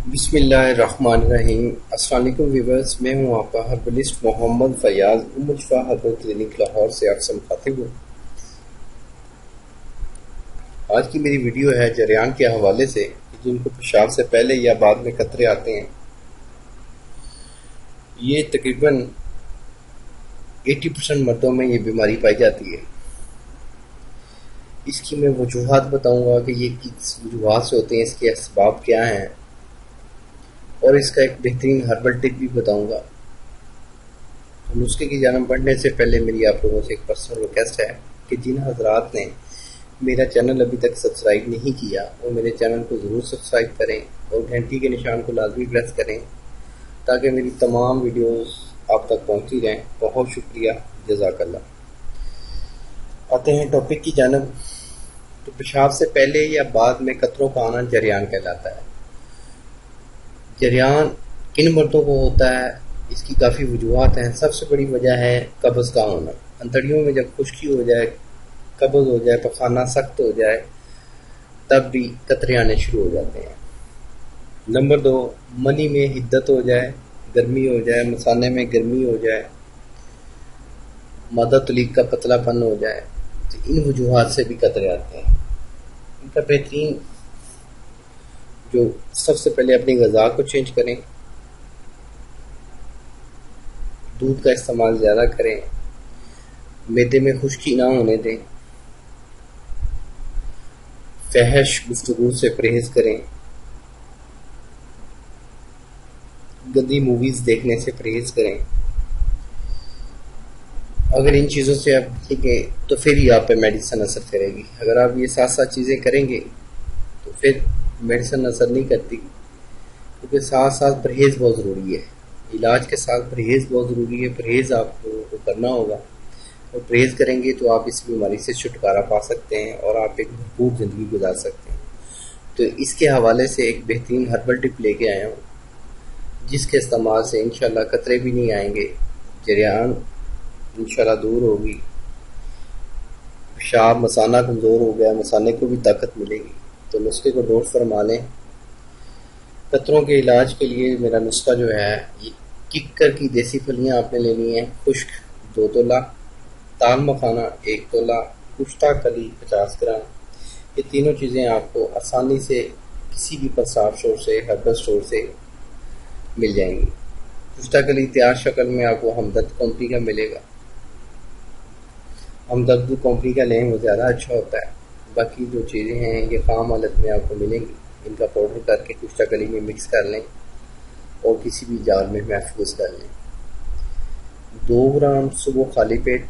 بسم اللہ الرحمن الرحیم۔ السلام علیکم ویورز، میں ہوں آپ کا ہربلسٹ محمد فیاض مجفا ہربل کلینک لاہور سے آپ سے مخاطب ہوں۔ آج کی میری ویڈیو ہے جریان کے حوالے سے کہ جن کو پیشاب سے پہلے یا بعد میں قطرے آتے ہیں۔ یہ تقریباً 80% مردوں میں یہ بیماری پائی جاتی ہے۔ اس کی میں وجوہات بتاؤں گا کہ یہ کس وجوہات سے ہوتے ہیں، اس کے اسباب کیا ہیں، اور اس کا ایک بہترین ہربل ٹپ بھی بتاؤں گا۔ تو نسخے کی جانب بڑھنے سے پہلے میری آپ لوگوں سے ایک پرسنل ریکویسٹ ہے کہ جن حضرات نے میرا چینل ابھی تک سبسکرائب نہیں کیا وہ میرے چینل کو ضرور سبسکرائب کریں اور گھنٹی کے نشان کو لازمی پریس کریں تاکہ میری تمام ویڈیوز آپ تک پہنچتی رہیں۔ بہت شکریہ، جزاک اللہ۔ آتے ہیں ٹاپک کی جانب۔ تو پیشاب سے پہلے یا بعد میں قطروں کا آنا جریان کہلاتا ہے۔ جریان کن مردوں کو ہوتا ہے، اس کی کافی وجوہات ہیں۔ سب سے بڑی وجہ ہے قبض کا ہونا۔ انتڑیوں میں جب خشکی ہو جائے، قبض ہو جائے، پخانہ سخت ہو جائے، تب بھی قطرے آنے شروع ہو جاتے ہیں۔ نمبر 2، منی میں حدت ہو جائے، گرمی ہو جائے، مثانے میں گرمی ہو جائے، مادہ تلیق کا پتلا پن ہو جائے، تو ان وجوہات سے بھی قطرے آتے ہیں۔ ان کا بہترین جو سب سے پہلے اپنی غذا کو چینج کریں، دودھ کا استعمال زیادہ کریں، معدے میں خشکی نہ ہونے دیں، فحش گفتگو سے پرہیز کریں، گندی موویز دیکھنے سے پرہیز کریں۔ اگر ان چیزوں سے آپ دیکھیں تو پھر ہی آپ پہ میڈیسن اثر کرے گی۔ اگر آپ یہ ساتھ ساتھ چیزیں کریں گے تو پھر میڈیسن اثر نہیں کرتی، کیونکہ ساتھ ساتھ پرہیز بہت ضروری ہے۔ علاج کے ساتھ پرہیز بہت ضروری ہے۔ پرہیز آپ کو کرنا ہوگا، اور پرہیز کریں گے تو آپ اس بیماری سے چھٹکارا پا سکتے ہیں اور آپ ایک بھرپور زندگی گزار سکتے ہیں۔ تو اس کے حوالے سے ایک بہترین ہربل ٹپ لے کے آیا ہوں، جس کے استعمال سے انشاءاللہ قطرے بھی نہیں آئیں گے، جریان انشاءاللہ دور ہوگی، پیشاب مثانہ کمزور ہو گیا، مثانے کو بھی طاقت ملے گی۔ تو نسخے کو نوٹ فرما لیں۔ قطروں کے علاج کے لیے میرا نسخہ جو ہے، یہ ککر کی دیسی پھلیاں آپ نے لینی ہیں، خشک 2 تولہ، تال مکھانا 1 تولہ، کشتہ کلی 50 گرام۔ یہ تینوں چیزیں آپ کو آسانی سے کسی بھی پرساب اسٹور سے، ہربل اسٹور سے مل جائیں گی۔ کشتہ کلی تیار شکل میں آپ کو ہمدرد کمپنی کا ملے گا۔ ہمدرد کمپنی کا لیں، وہ زیادہ اچھا ہوتا ہے۔ باقی جو چیزیں ہیں یہ خام حالت میں آپ کو ملیں گی۔ ان کا پاؤڈر کر کے کشتہ کلی میں مکس کر لیں اور کسی بھی جار میں محفوظ کر لیں۔ 2 گرام صبح خالی پیٹ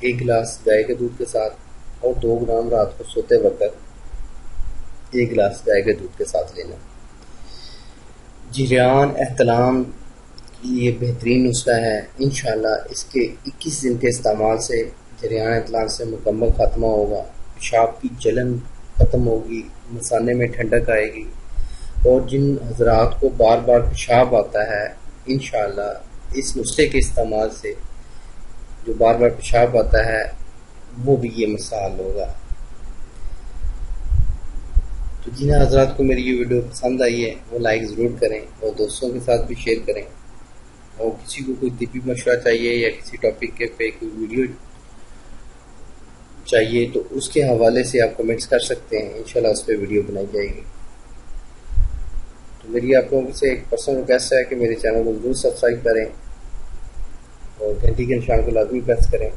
1 گلاس گائے کے دودھ کے ساتھ، اور 2 گرام رات کو سوتے وقت 1 گلاس گائے کے دودھ کے ساتھ لینا۔ جریان احتلام کی یہ بہترین نسخہ ہے۔ انشاءاللہ اس کے 21 دن کے استعمال سے جریان احتلام سے مکمل خاتمہ ہوگا، پیشاب کی جلن ختم ہوگی، مثانے میں ٹھنڈک آئے گی، اور جن حضرات کو بار بار پیشاب آتا ہے، انشاءاللہ اس نسخے کے استعمال سے جو بار بار پیشاب آتا ہے وہ بھی یہ مسئلہ حل ہوگا۔ تو جن حضرات کو میری یہ ویڈیو پسند آئی ہے وہ لائک ضرور کریں اور دوستوں کے ساتھ بھی شیئر کریں، اور کسی کو کوئی طبی مشورہ چاہیے یا کسی ٹاپک کے پہ کوئی ویڈیو چاہیے تو اس کے حوالے سے آپ کمنٹس کر سکتے ہیں، انشاءاللہ اس پہ ویڈیو بنائی جائے گی۔ تو میری آپ لوگوں سے ایک پرسنل ریکویسٹ ہے کہ میرے چینل کو ضرور سبسکرائب کریں اور گھنٹی کے نشان کو لازمی پریس کریں۔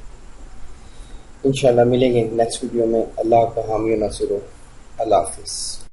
انشاءاللہ ملیں گے نیکسٹ ویڈیو میں۔ اللہ کا حامی و ناصر ہو۔ اللہ حافظ۔